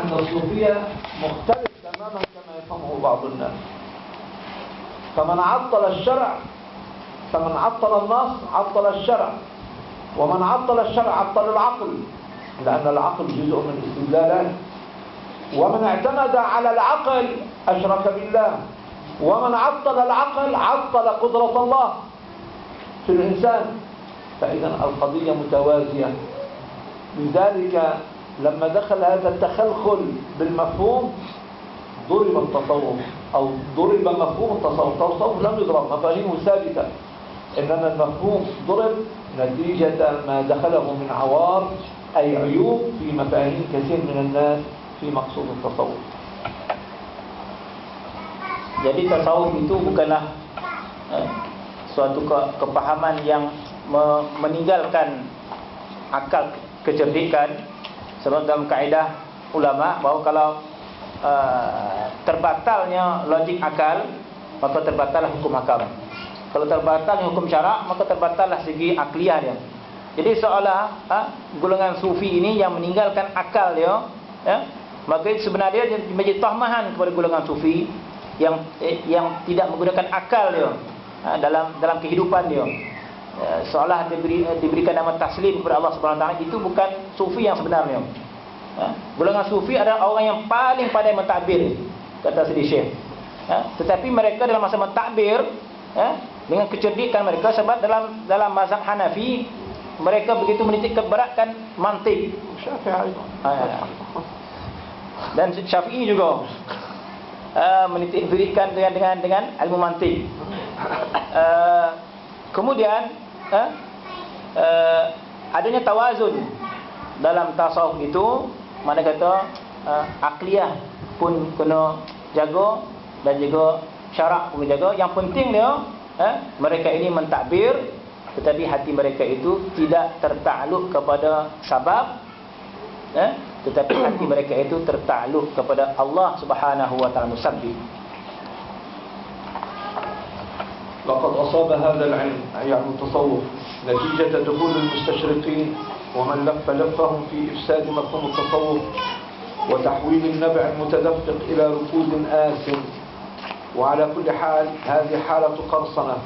أن الصوفية مختلف تماما كما يفهمه بعض الناس. فمن عطل الشرع، فمن عطل النص عطل الشرع، ومن عطل الشرع عطل العقل، لأن العقل جزء من الاستدلالات. ومن اعتمد على العقل أشرك بالله، ومن عطل العقل عطل قدرة الله في الإنسان. فإذا القضية متوازية. لذلك لما دخل هذا التخلخل بالمفهوم ضرب التصوف، أو ضرب مفهوم التصوف. التصوف لم يضرب، مفاهيمه ثابتة، إنما المفهوم ضرب نتيجة ما دخله من عوار أي عيوب في مفاهيم كثير من الناس في مقصود التصوف. Jadi tasawuf itu bukanlah suatu kepahaman yang meninggalkan akal kecerdikan. Sebab dalam kaedah ulama bahawa kalau terbatalnya logik akal, maka terbatallah hukum akal. Kalau terbatalnya hukum syarak, maka terbatallah segi akliyah dia. Jadi seolah golongan sufi ini yang meninggalkan akal dia, maka sebenarnya dia menjadi tahmahan kepada golongan sufi yang tidak menggunakan akal dia dalam kehidupan dia. Seolah diberikan nama taslim kepada Allah Subhanahu Wa Taala. Itu bukan sufi yang sebenarnya. Golongan sufi adalah orang yang paling pandai mentadbir, kata Sidi Syekh. Tetapi mereka dalam masa mentadbir, dengan kecerdikan mereka, sebab dalam mazhab Hanafi mereka begitu menitik keberatkan mantik. Syafi'i dan Syafi'i juga menitik beratkan dengan ilmu mantik. Kemudian adanya tawazun dalam tasawuf itu, mana kata akliyah pun kena jaga dan juga syarak pun jaga. Yang penting dia mereka ini mentadbir, tetapi hati mereka itu tidak tertakluk kepada sabab, tetapi hati mereka itu tertakluk kepada Allah Subhanahu wa taala musabbib. لقد أصاب هذا العلم أي علم التصوف نتيجة دخول المستشرقين ومن لف لفهم في إفساد مفهوم التصوف وتحويل النبع المتدفق إلى ركود آثم. وعلى كل حال هذه حالة قرصنة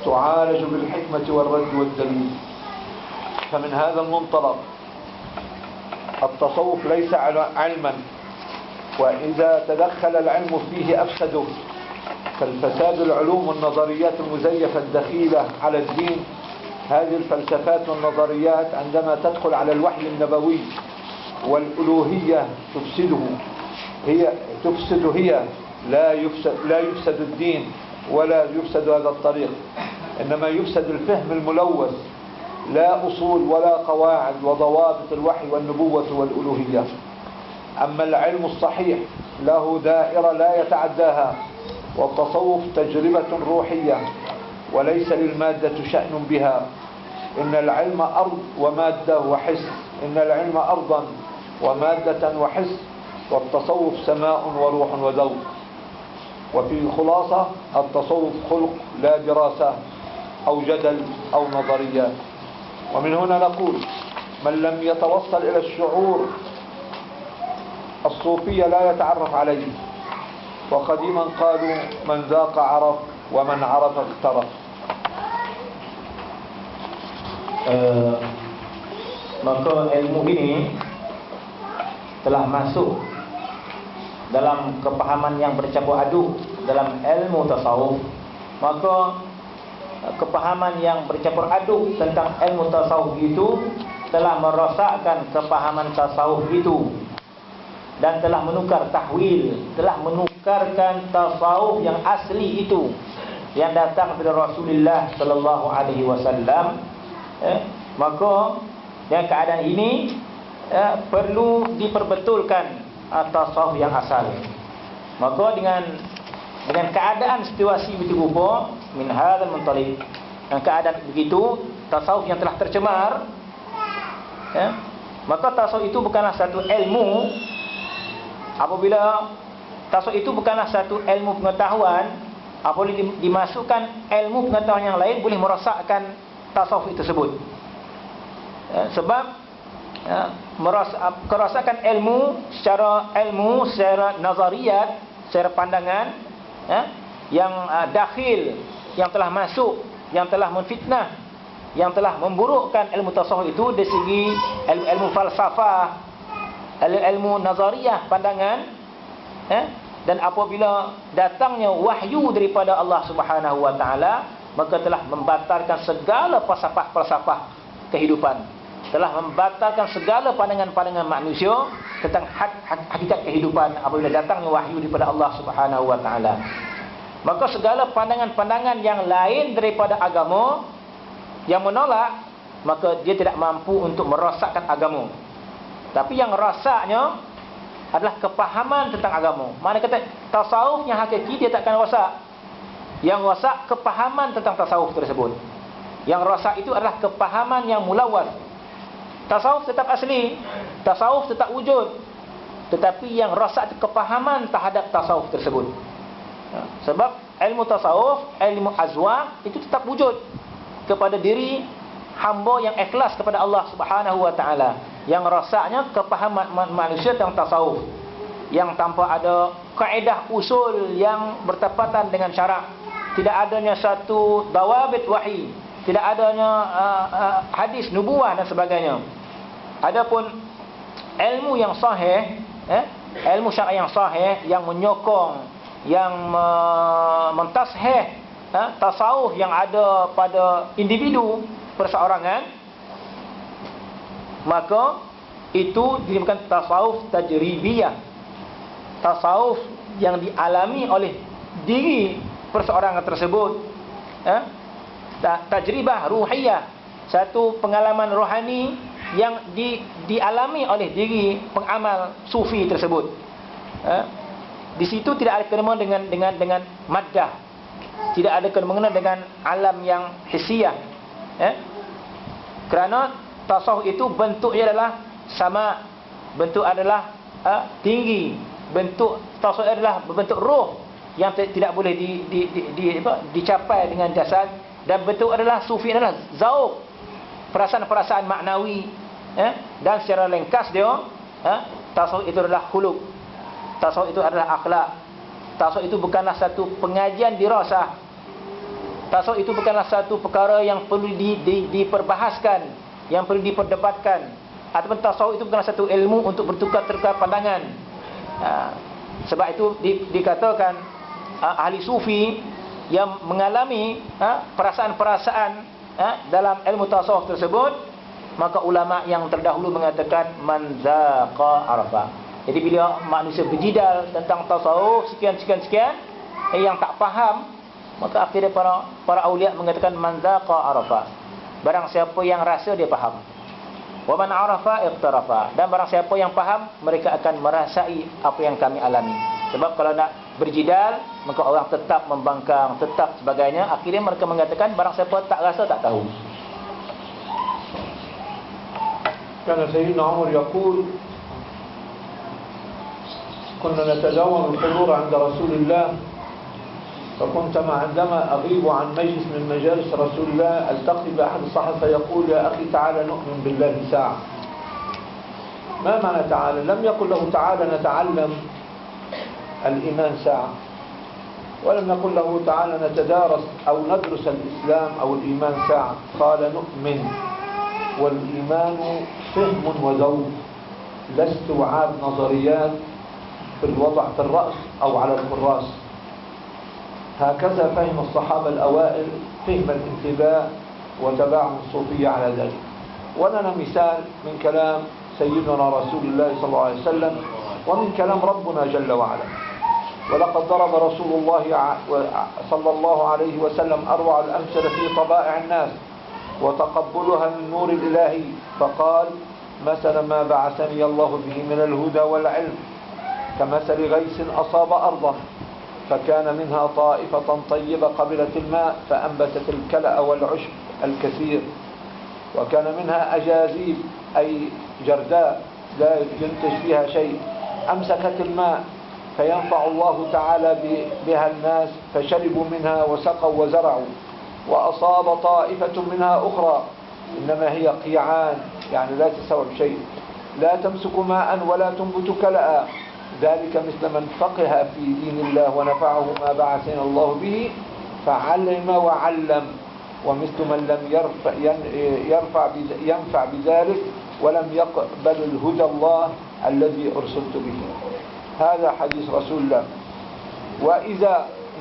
تعالج بالحكمة والرد والدليل. فمن هذا المنطلق التصوف ليس علما، وإذا تدخل العلم فيه أفسده. فالفساد العلوم والنظريات المزيفة الدخيلة على الدين، هذه الفلسفات والنظريات عندما تدخل على الوحي النبوي والألوهية تفسده. هي لا يفسد الدين ولا يفسد هذا الطريق، إنما يفسد الفهم الملوث، لا أصول ولا قواعد وضوابط الوحي والنبوة والألوهية. أما العلم الصحيح له دائرة لا يتعداها، والتصوف تجربة روحية وليس للمادة شأن بها. إن العلم أرض ومادة وحس، إن العلم أرضا ومادة وحس، والتصوف سماء وروح وذوق. وفي الخلاصة التصوف خلق لا دراسة أو جدل أو نظريات. ومن هنا نقول من لم يتوصل إلى الشعور الصوفية لا يتعرف عليه. وقديما قالوا من ذاق عرف ومن عرف اقترف. Maka ilmu ini telah masuk dalam kepahaman yang bercampur aduk dalam ilmu tasawuf. Maka kepahaman yang bercampur aduk tentang ilmu tasawuf itu telah merosakkan kepahaman tasawuf itu, dan telah menukar tahwil, telah menukarkan tasawuf yang asli itu yang datang dari Rasulullah sallallahu alaihi wasallam. Maka dengan keadaan ini perlu diperbetulkan tasawuf yang asal. Maka dengan keadaan situasi begitu rupa, min hadzal muntaliq, dengan keadaan begitu tasawuf yang telah tercemar, maka tasawuf itu bukanlah satu ilmu. Apabila tasawuf itu bukanlah satu ilmu pengetahuan, apabila dimasukkan ilmu pengetahuan yang lain boleh merosakkan tasawuf itu tersebut. Sebab kerosakan ilmu secara nazariyat, secara pandangan, yang dakhil, yang telah masuk, yang telah menfitnah, yang telah memburukkan ilmu tasawuf itu dari segi ilmu falsafah, ilmu nazariyah, pandangan, dan apabila datangnya wahyu daripada Allah Subhanahu wa taala, maka telah membatalkan segala falsafah kehidupan, telah membatalkan segala pandangan-pandangan manusia tentang hakikat kehidupan apabila datangnya wahyu daripada Allah Subhanahu wa taala. Maka segala pandangan-pandangan yang lain daripada agama yang menolak, maka dia tidak mampu untuk merosakkan agama. Tapi yang rosaknya adalah kepahaman tentang agama. Mana kata tasawuf yang hakiki dia takkan rosak. Yang rosak kepahaman tentang tasawuf tersebut. Yang rosak itu adalah kepahaman yang mulawwas. Tasawuf tetap asli, tasawuf tetap wujud, tetapi yang rosak itu kepahaman terhadap tasawuf tersebut. Sebab ilmu tasawuf, ilmu azwaq itu tetap wujud kepada diri hamba yang ikhlas kepada Allah Subhanahu wa taala. Yang rosaknya kepahaman manusia tentang tasawuf, yang tanpa ada kaedah usul yang bertepatan dengan syarak, tidak adanya satu dawabit wahyi, tidak adanya hadis nubuah dan sebagainya. Adapun ilmu yang sahih, ilmu syarak yang sahih, yang menyokong, yang mentashih tasawuf yang ada pada individu perseorangan, maka itu dinamakan tasawuf tajribiyah, tasawuf yang dialami oleh diri perseorangan tersebut, tajribah ruhiyah, satu pengalaman rohani yang dialami oleh diri pengamal sufi tersebut. Di situ tidak ada kena-mengena dengan maddah, tidak ada kena-mengena dengan alam yang hissiyah, kerana tasawuf itu bentuknya adalah sama, bentuk adalah tinggi, bentuk tasawuf adalah bentuk roh yang tidak boleh dicapai dengan jasad, dan bentuk adalah sufi adalah zauq, perasaan-perasaan maknawi, dan secara ringkas dia, tasawuf itu adalah khuluq, tasawuf itu adalah akhlak, tasawuf itu bukanlah satu pengajian dirasah, tasawuf itu bukanlah satu perkara yang perlu diperbahaskan, yang perlu diperdebatkan, ataupun tasawuf itu bukanlah satu ilmu untuk bertukar-tukar pandangan. Sebab itu dikatakan ahli sufi yang mengalami perasaan-perasaan dalam ilmu tasawuf tersebut, maka ulama yang terdahulu mengatakan man zaqa arafa. Jadi bila manusia berjidal tentang tasawuf sekian yang tak faham, maka akhirnya para aulia mengatakan man zaqa arafa. Barang siapa yang rasa dia faham. Wa man arafa iqtarafa. Dan barang siapa yang faham, mereka akan merasai apa yang kami alami. Sebab kalau nak berjidal, maka orang tetap membangkang, tetap sebagainya. Akhirnya mereka mengatakan barang siapa tak rasa tak tahu. كان سيدنا عمر يقول كنا نتداول الحضور عند رسول الله، فكنت عندما أغيب عن مجلس من مجالس رسول الله ألتقي بأحد الصحابة فيقول يا أخي تعالى نؤمن بالله ساعة. ما معنى تعالى؟ لم يقل له تعالى نتعلم الإيمان ساعة، ولم يقل له تعالى نتدارس أو ندرس الإسلام أو الإيمان ساعة. قال نؤمن، والإيمان فهم وذوق، لا استوعاب نظريات في الوضع في الرأس أو على الكراس. هكذا فهم الصحابة الأوائل فهم الانتباه وتبعهم الصوفية على ذلك. ولنا مثال من كلام سيدنا رسول الله صلى الله عليه وسلم ومن كلام ربنا جل وعلا. ولقد ضرب رسول الله صلى الله عليه وسلم أروع الأمثلة في طبائع الناس وتقبلها من نور الإلهي، فقال مثل ما بعثني الله به من الهدى والعلم كمثل غيث أصاب أرضا فكان منها طائفة طيبة قبلت الماء فأنبتت الكلأ والعشب الكثير، وكان منها أجاذيب أي جرداء لا ينتج فيها شيء أمسكت الماء فينفع الله تعالى بها الناس فشربوا منها وسقوا وزرعوا. وأصاب طائفة منها أخرى إنما هي قيعان يعني لا تستوعب شيء، لا تمسك ماء ولا تنبت كلأ. ذلك مثل من فقه في دين الله ونفعه ما بعثنا الله به فعلم وعلم، ومثل من لم ينفع بذلك ولم يقبل الهدى الله الذي أرسلت به. هذا حديث رسول الله. وإذا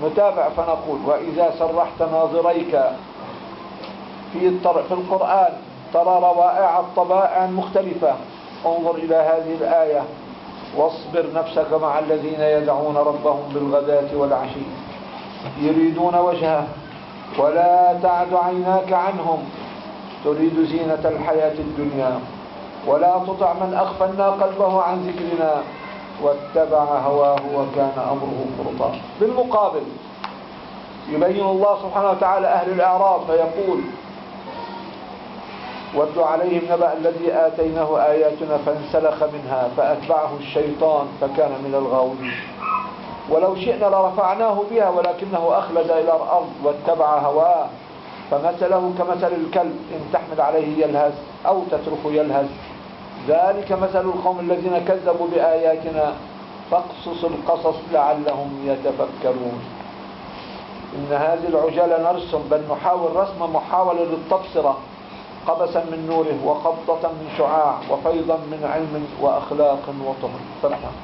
نتابع فنقول: وإذا سرحت ناظريك في القرآن ترى روائع الطبائع المختلفة، انظر إلى هذه الآية: واصبر نفسك مع الذين يدعون ربهم بالغداة والعشي يريدون وجهه ولا تعد عيناك عنهم تريد زينة الحياة الدنيا ولا تطع من أغفلنا قلبه عن ذكرنا واتبع هواه وكان أمره فرطا. بالمقابل يبين الله سبحانه وتعالى أهل الإعراض فيقول: واتل عليهم نبأ الذي آتيناه آياتنا فانسلخ منها فأتبعه الشيطان فكان من الغاوين ولو شئنا لرفعناه بها ولكنه أخلد إلى الأرض واتبع هواه فمثله كمثل الكلب إن تحمل عليه يلهث أو تتركه يلهث ذلك مثل القوم الذين كذبوا بآياتنا فاقصص القصص لعلهم يتفكرون. إن هذه العجالة نرسم بل نحاول رسم محاولة للتبصرة قبسا من نوره وقبضة من شعاع وفيضا من علم وأخلاق وطهر. فنحن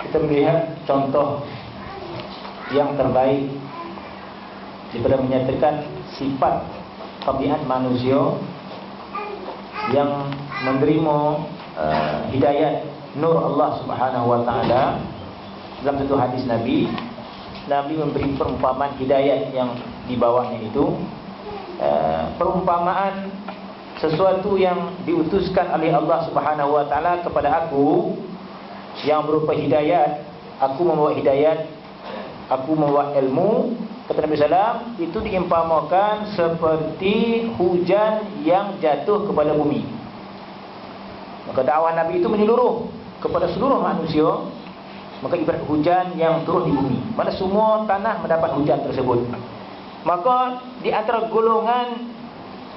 kita melihat contoh yang terbaik daripada menyatakan sifat tabiat manusia yang menerima hidayat nur Allah Subhanahu wa taala. Dalam satu hadis Nabi memberi perumpamaan hidayat yang di bawahnya itu perumpamaan sesuatu yang diutuskan oleh Allah Subhanahu wa taala kepada aku yang berupa hidayat. Aku membawa hidayat, aku membawa ilmu. Kata Nabi SAW, itu diumpamakan seperti hujan yang jatuh kepada bumi. Maka dakwah Nabi itu menyeluruh kepada seluruh manusia. Maka ibarat hujan yang turun di bumi, mana semua tanah mendapat hujan tersebut. Maka di antara golongan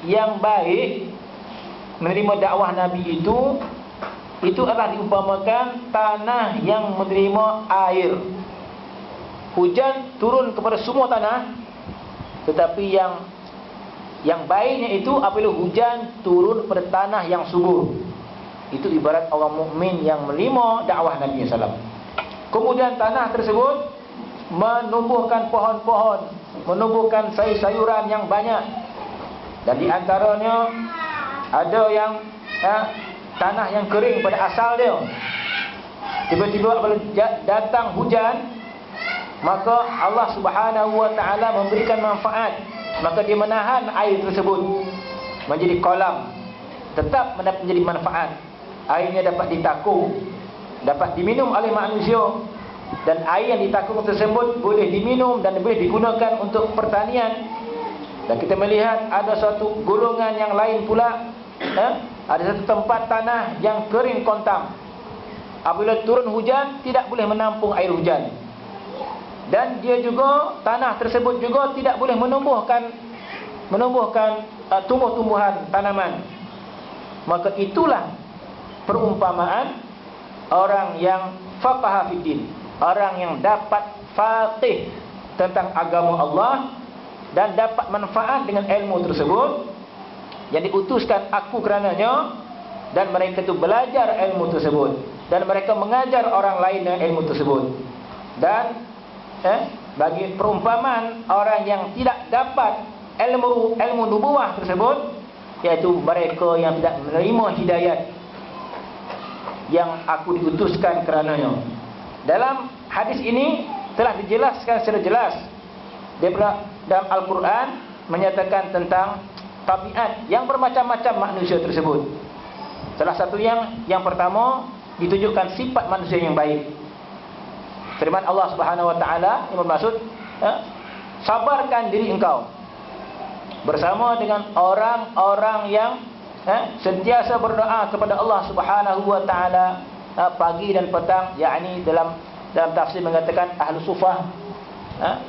yang baik menerima dakwah Nabi itu adalah diumpamakan tanah yang menerima air. Hujan turun kepada semua tanah, tetapi yang baiknya itu apabila hujan turun pada tanah yang subur. Itu ibarat orang mukmin yang menerima dakwah Nabi SAW. Kemudian tanah tersebut menumbuhkan pohon-pohon, menumbuhkan sayur-sayuran yang banyak. Dan di antaranya ada yang tanah yang kering pada asal dia. Tiba-tiba apabila datang hujan, maka Allah Subhanahu wa taala memberikan manfaat. Maka dia menahan air tersebut menjadi kolam, tetap menjadi manfaat. Airnya dapat ditakung, dapat diminum oleh manusia. Dan air yang ditakung tersebut boleh diminum dan boleh digunakan untuk pertanian. Dan kita melihat ada suatu golongan yang lain pula, ada satu tempat tanah yang kering kontam. Apabila turun hujan tidak boleh menampung air hujan. Dan dia juga, tanah tersebut juga tidak boleh menumbuhkan tumbuh-tumbuhan tanaman. Maka itulah perumpamaan orang yang faqaha fiddin, orang yang dapat faqih tentang agama Allah dan dapat manfaat dengan ilmu tersebut yang diutuskan aku kerananya, dan mereka itu belajar ilmu tersebut dan mereka mengajar orang lain dengan ilmu tersebut. Dan bagi perumpamaan orang yang tidak dapat ilmu nubuwah tersebut, yaitu mereka yang tidak menerima hidayat yang aku diutuskan kerananya. Dalam hadis ini telah dijelaskan secara jelas dalam Al-Quran, menyatakan tentang tabiat yang bermacam-macam manusia tersebut. Salah satu yang pertama ditunjukkan sifat manusia yang baik. Firman Allah Subhanahu wa taala yang bermaksud sabarkan diri engkau bersama dengan orang-orang yang sentiasa berdoa kepada Allah Subhanahu wa taala pagi dan petang, yakni dalam tafsir mengatakan ahlu sufah.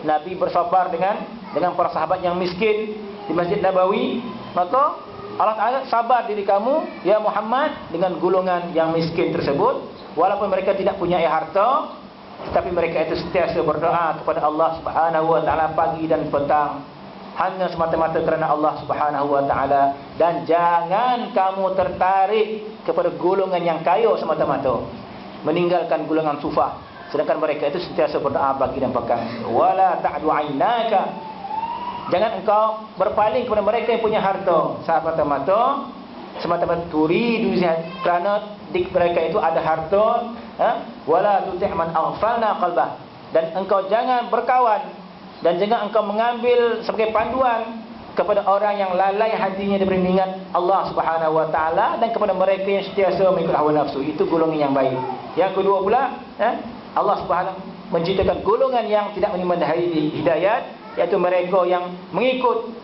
Nabi bersabar dengan para sahabat yang miskin, di Masjid Nabawi, maka Allah Ta'ala sabar diri kamu ya Muhammad dengan golongan yang miskin tersebut, walaupun mereka tidak punya harta, tetapi mereka itu sentiasa berdoa kepada Allah Subhanahu wa Ta'ala pagi dan petang, hanya semata-mata kerana Allah Subhanahu wa Ta'ala. Dan jangan kamu tertarik kepada golongan yang kaya semata-mata, meninggalkan golongan sufah, sedangkan mereka itu sentiasa berdoa pagi dan petang. Wala ta'du 'ainaka, jangan engkau berpaling kepada mereka yang punya harta semata-mata turidu, kerana di mereka itu ada harta. Wala tuti' man aghfalna qalbah, dan engkau jangan berkawan dan jangan engkau mengambil sebagai panduan kepada orang yang lalai hatinya daripada mengingat Allah Subhanahu wa Ta'ala, dan kepada mereka yang sentiasa mengikut hawa nafsu. Itu golongan yang baik. Yang kedua pula, Allah Subhanahu menciptakan golongan yang tidak menerima hidayat, iaitu mereka yang mengikut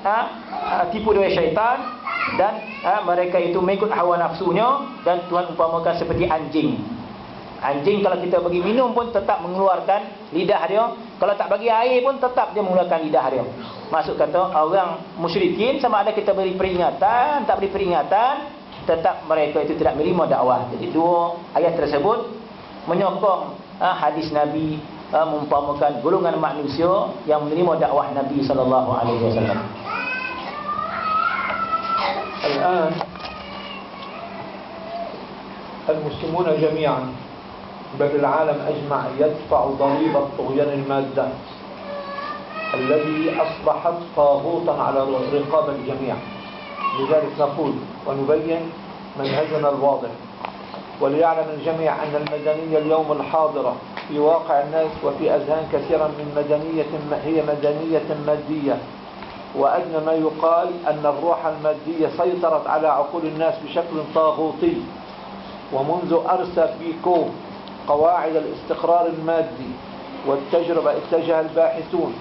tipu daya syaitan, dan mereka itu mengikut hawa nafsunya. Dan Tuhan umpamakan seperti anjing. Anjing kalau kita bagi minum pun tetap mengeluarkan lidah dia, kalau tak bagi air pun tetap dia mengeluarkan lidah dia. Maksud kata orang musyrikin, sama ada kita beri peringatan, tak beri peringatan, tetap mereka itu tidak menerima dakwah. Jadi dua ayat tersebut menyokong hadis Nabi mengumpamakan golongan manusia yang menerima dakwah Nabi sallallahu alaihi wasallam. الآن المسلمون جميعا بل العالم أجمع يدفع ضريبة طغيان المادة الذي أصبحت طاغوتا على رقاب الجميع. لذلك نقول ونبين منهجنا الواضح، وليعلم الجميع أن المدنية اليوم الحاضرة في واقع الناس وفي أذهان كثيرا من مدنية هي مدنية مادية، وأدنى ما يقال أن الروح المادية سيطرت على عقول الناس بشكل طاغوتي. ومنذ أرسى بيكو قواعد الاستقرار المادي والتجربة اتجه الباحثون،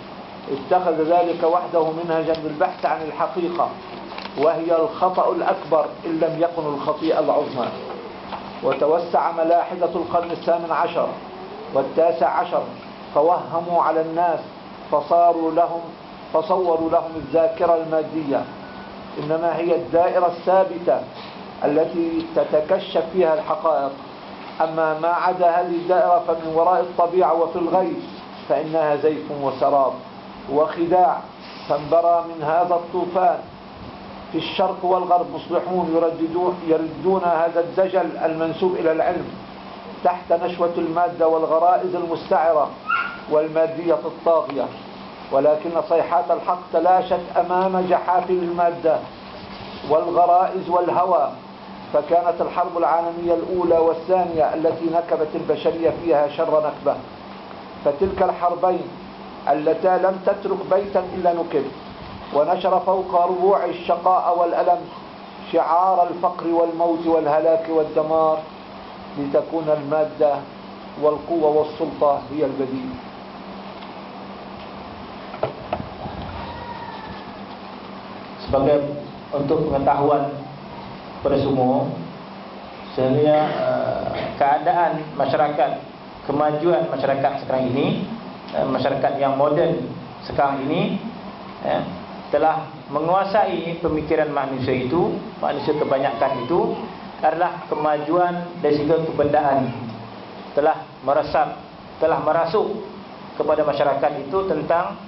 اتخذ ذلك وحده منهجا للبحث عن الحقيقة، وهي الخطأ الأكبر إن لم يكن الخطيئة العظمى. وتوسع ملاحدة القرن الثامن عشر والتاسع عشر فوهموا على الناس، فصوروا لهم الذاكرة المادية إنما هي الدائرة الثابتة التي تتكشف فيها الحقائق، أما ما عدا هذه الدائرة فمن وراء الطبيعة وفي الغيب فإنها زيف وسراب وخداع. فانبرى من هذا الطوفان في الشرق والغرب مصلحون يردون هذا الدجل المنسوب إلى العلم تحت نشوة المادة والغرائز المستعرة والمادية الطاغية، ولكن صيحات الحق تلاشت أمام جحافل المادة والغرائز والهوى. فكانت الحرب العالمية الأولى والثانية التي نكبت البشرية فيها شر نكبة، فتلك الحربين اللتا لم تترك بيتا إلا نكب، ونشر فوق ربوع الشقاء والألم شعار الفقر والموت والهلاك والدمار، لتكون المادة والقوة والسلطة هي البديل. Sebagai untuk pengetahuan pada semua, sebenarnya keadaan masyarakat, kemajuan masyarakat sekarang ini, masyarakat yang moden sekarang ini telah menguasai pemikiran manusia itu. Manusia kebanyakan itu adalah kemajuan dari segi kebendaan, telah meresap, telah merasuk kepada masyarakat itu tentang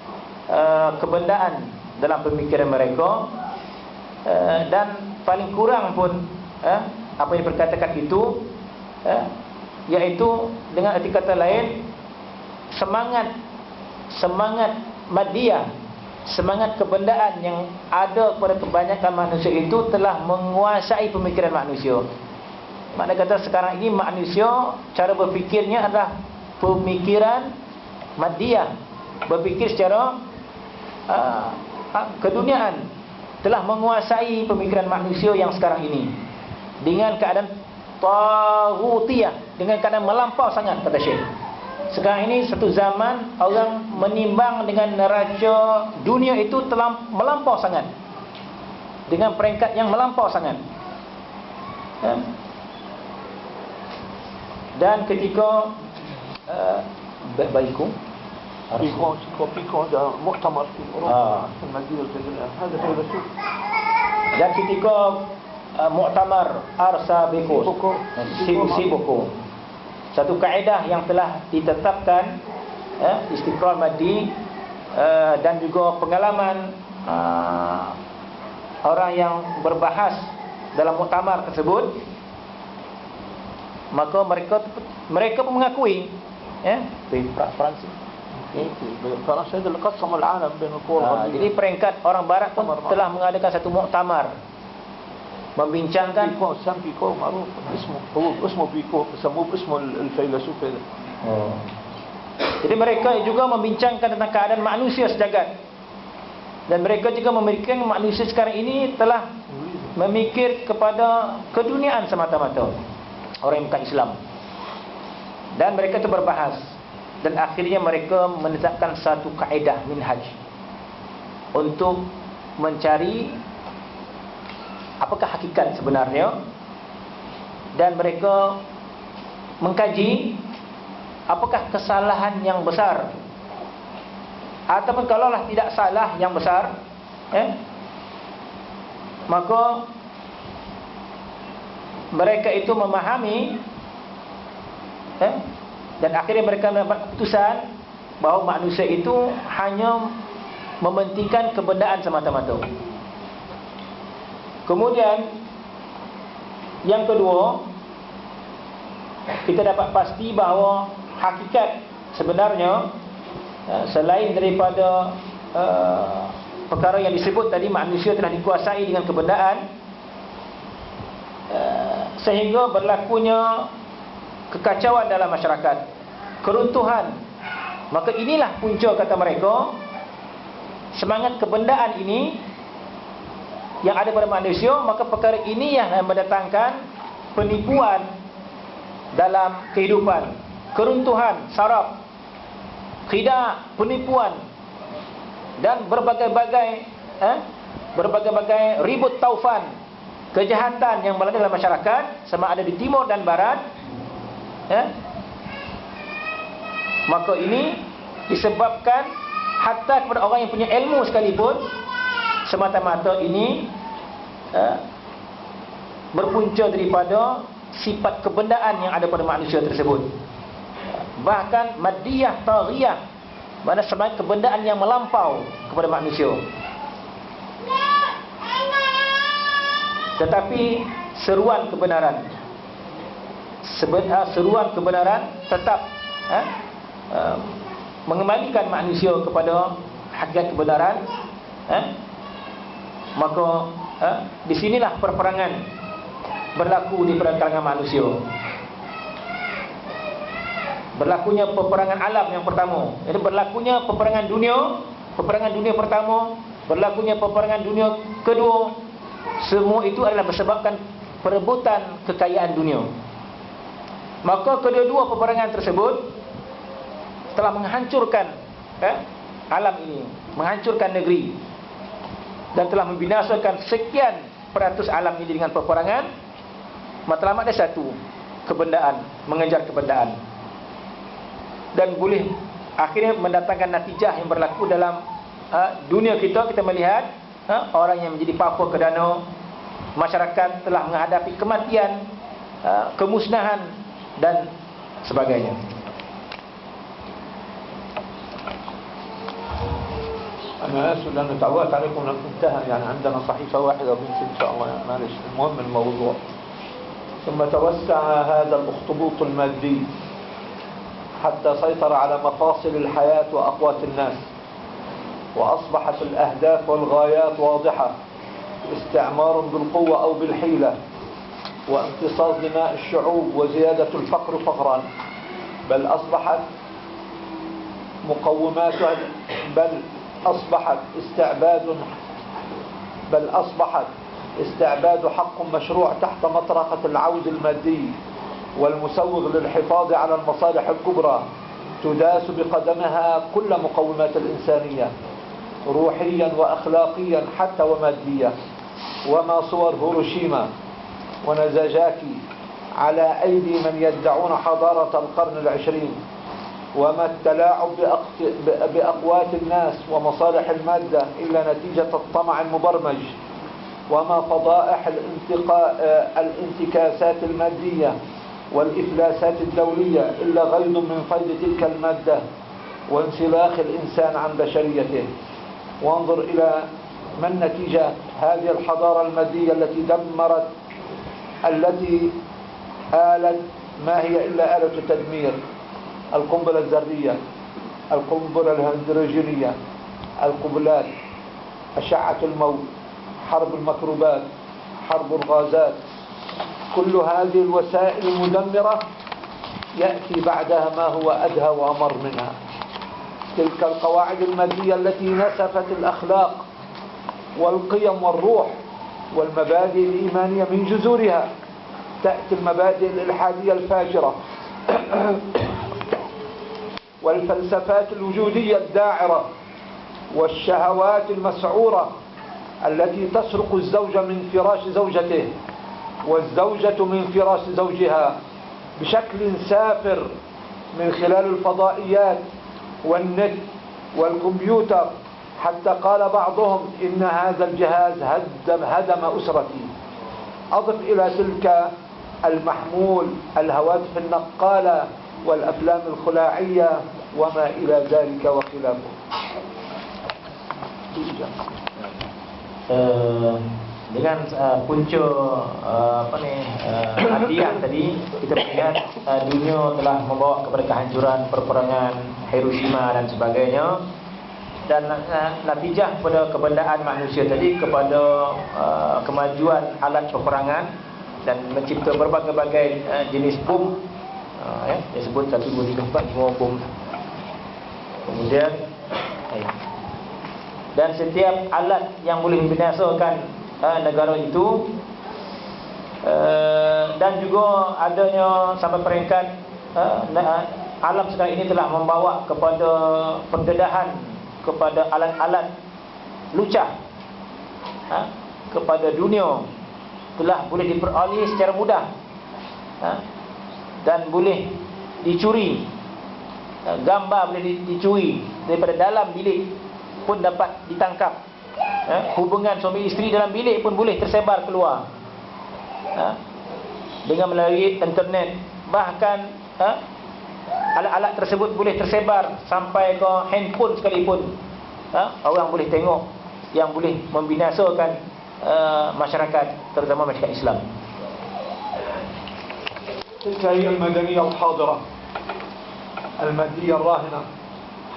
kebendaan dalam pemikiran mereka, dan paling kurang pun apa yang diperkatakan itu yaitu dengan arti kata lain semangat madiyah, semangat kebendaan yang ada pada kebanyakan manusia itu telah menguasai pemikiran manusia. Makna kata sekarang ini manusia cara berfikirnya adalah pemikiran madiyah, berfikir secara keduniaan, telah menguasai pemikiran manusia yang sekarang ini dengan keadaan taghutiyah, dengan keadaan melampau sangat, kata Syekh. Sekarang ini satu zaman orang menimbang dengan neraca dunia itu telah melampau sangat, dengan peringkat yang melampau sangat. Dan ketika baikku بيكون ده مؤتمر في أوروبا في المدينة الجزائرية هذا فيلسوف. Dan ketika muktamar Arsa Bikos Sibuko, satu kaedah yang telah ditetapkan, istiqrar maddi, dan juga pengalaman orang yang berbahas dalam muktamar tersebut, maka mereka pun mengakui, di Perancis. فرنسا هذا اللي قسم العالم بين القوى الغربية. Jadi peringkat orang barat pun telah mengadakan satu muktamar membincangkan. بيكو معروف اسمه بيكو يسموه باسمه الفيلسوف هذا. Jadi mereka juga membincangkan tentang keadaan manusia sejagat. Dan mereka juga memikirkan manusia sekarang ini telah memikir kepada keduniaan semata-mata, orang yang bukan Islam. Dan mereka itu berbahas. Dan akhirnya mereka menetapkan satu kaedah minhaj untuk mencari apakah hakikat sebenarnya, dan mereka mengkaji apakah kesalahan yang besar, ataupun kalaulah tidak salah yang besar, maka mereka itu memahami, dan akhirnya mereka mendapat keputusan bahawa manusia itu hanya mementingkan kebendaan semata-mata. Kemudian yang kedua, kita dapat pasti bahawa hakikat sebenarnya, selain daripada perkara yang disebut tadi, manusia telah dikuasai dengan kebendaan, sehingga berlakunya kekacauan dalam masyarakat, keruntuhan. Maka inilah punca, kata mereka, semangat kebendaan ini yang ada pada manusia. Maka perkara ini yang mendatangkan penipuan dalam kehidupan, keruntuhan, saraf, khidah, penipuan, dan berbagai-bagai ribut taufan, kejahatan yang melanda dalam masyarakat, sama ada di timur dan barat. Maka ini disebabkan hatta kepada orang yang punya ilmu sekalipun, semata-mata ini berpunca daripada sifat kebendaan yang ada pada manusia tersebut. Bahkan maddiyah taghiyah, mana semangat kebendaan yang melampau kepada manusia. Tetapi seruan kebenaran tetap mengembalikan manusia kepada hakikat kebenaran. Maka disinilah perperangan berlaku di kalangan manusia. Berlakunya peperangan alam yang pertama, itu berlakunya peperangan dunia pertama, berlakunya peperangan dunia kedua. Semua itu adalah disebabkan perebutan kekayaan dunia. Maka kedua-dua peperangan tersebut telah menghancurkan alam ini, menghancurkan negeri, dan telah membinasakan sekian peratus alam ini dengan peperangan. Matlamat ada satu, kebendaan, mengejar kebendaan, dan boleh akhirnya mendatangkan natijah yang berlaku dalam dunia kita. Kita melihat orang yang menjadi power kerana masyarakat telah menghadapi kematian, kemusnahan dan sebagainya. أنا آسف لأن تعودت عليكم أن انتهى، يعني عندنا صحيفة واحدة وبنت إن شاء الله، يعني معلش. المهم الموضوع، ثم توسع هذا الأخطبوط المادي حتى سيطر على مفاصل الحياة وأقوات الناس، وأصبحت الأهداف والغايات واضحة: استعمار بالقوة أو بالحيلة، وامتصاص دماء الشعوب، وزيادة الفقر فقرا، بل أصبحت مقوماتها، بل أصبحت استعباد حق مشروع تحت مطرقة العود المادي والمسوغ للحفاظ على المصالح الكبرى. تداس بقدمها كل مقومات الإنسانية روحيا وأخلاقيا حتى وماديا. وما صور هيروشيما ونازاجاكي على أيدي من يدعون حضارة القرن العشرين وما التلاعب بأقوات الناس ومصالح المادة إلا نتيجة الطمع المبرمج، وما فضائح الانتكاسات المادية والإفلاسات الدولية إلا غيض من فيض تلك المادة وانسلاخ الإنسان عن بشريته. وانظر إلى ما النتيجة هذه الحضارة المادية التي دمرت، التي آلت ما هي إلا آلة تدمير: القنبلة الذرية، القنبلة الهيدروجينية، القنبلات، أشعة الموت، حرب الميكروبات، حرب الغازات. كل هذه الوسائل المدمرة يأتي بعدها ما هو أدهى وأمر منها: تلك القواعد المادية التي نسفت الأخلاق والقيم والروح والمبادئ الإيمانية من جذورها. تأتي المبادئ الإلحادية الفاجرة والفلسفات الوجودية الداعرة والشهوات المسعورة التي تسرق الزوج من فراش زوجته والزوجة من فراش زوجها بشكل سافر من خلال الفضائيات والنت والكمبيوتر، حتى قال بعضهم إن هذا الجهاز هدم أسرتي. أضف إلى تلك المحمول الهواتف النقالة والأفلام الخلاعية وما إلى ذلك وخلافه. Dengan punca hadiah tadi, kita melihat dunia telah membawa kepada kehancuran, perperangan, Hiroshima dan sebagainya. Dan natijah pada kebendaan manusia tadi kepada kemajuan alat peperangan dan mencipta berbagai-bagai jenis bom, dia sebut 1, 2, 3, 4, 5 bom. Kemudian dan setiap alat yang boleh membinasakan negara itu, dan juga adanya sampai peringkat alam sekarang ini telah membawa kepada pendedahan kepada alat-alat lucah kepada dunia, telah boleh diperoleh secara mudah dan boleh dicuri. Gambar boleh dicuri daripada dalam bilik pun dapat ditangkap. Hubungan suami isteri dalam bilik pun boleh tersebar keluar dengan melalui internet. Bahkan alat-alat tersebut boleh tersebar sampai ke handphone sekalipun. Orang boleh tengok, yang boleh membinasakan masyarakat, terutama masyarakat Islam. تلك هي المدنية الحاضرة، المادية الراهنة،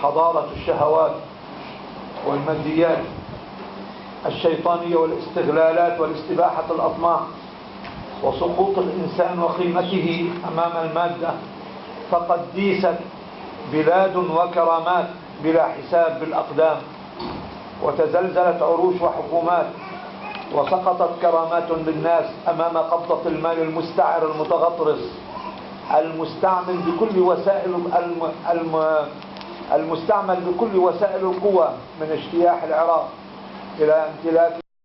حضارة الشهوات والماديات الشيطانية والاستغلالات والاستباحة الأطماع وسقوط الإنسان وقيمته أمام المادة. فقد ديست بلاد وكرامات بلا حساب بالأقدام، وتزلزلت عروش وحكومات، وسقطت كرامات للناس أمام قبضة المال المستعر المتغطرس المستعمل بكل وسائل المستعمل بكل وسائل القوة، من اجتياح العراق إلى امتلاك